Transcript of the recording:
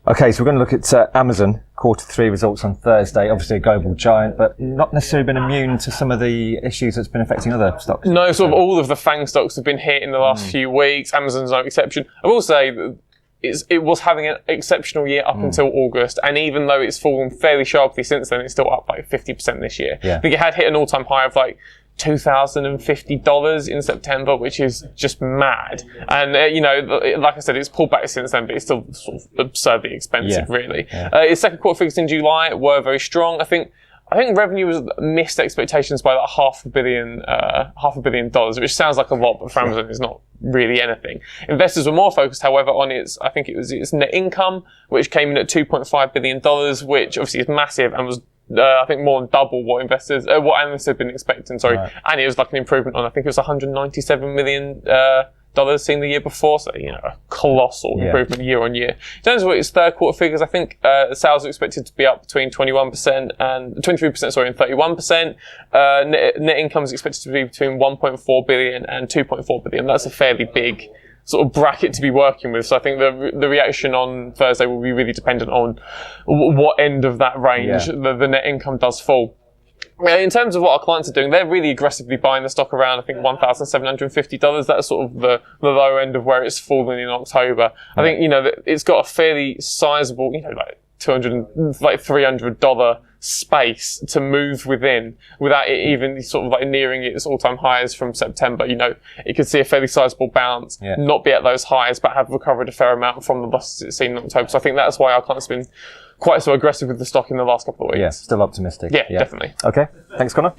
Okay, so we're going to look at Amazon Q3 results on Thursday. Obviously a global giant, but not necessarily been immune to some of the issues that's been affecting other stocks. No, sort of all of the FANG stocks have been hit in the last few weeks. Amazon's no exception. I will say that it was having an exceptional year up until August, and even though it's fallen fairly sharply since then, it's still up like 50% this year. Yeah. I think it had hit an all-time high of like $2,050 in September, which is just mad. And, like I said, it's pulled back since then, but it's still sort of absurdly expensive, really. Yeah. Its second quarter figures in July were very strong. I think revenue was missed expectations by like $500 million, which sounds like a lot, but for Amazon is not really anything. Investors were more focused, however, on its net income, which came in at $2.5 billion, which obviously is massive and was I think more than double what analysts had been expecting. Right. And it was like an improvement on, I think it was $197 million seen the year before, so a colossal improvement year on year. In terms of its third quarter figures, I think sales are expected to be up between 23% and 31%. Net income is expected to be between 1.4 billion and 2.4 billion. That's a fairly big sort of bracket to be working with. So I think the reaction on Thursday will be really dependent on what end of that range the net income does fall. In terms of what our clients are doing, they're really aggressively buying the stock around, I think, $1,750. That's sort of the low end of where it's fallen in October. I think, it's got a fairly sizable, like $300 space to move within without it even sort of like nearing its all-time highs from September. It could see a fairly sizable bounce, not be at those highs, but have recovered a fair amount from the losses it's seen in October. So I think that's why our clients have been quite so aggressive with the stock in the last couple of weeks. Yeah, still optimistic. Yeah, definitely. Okay, thanks, Connor.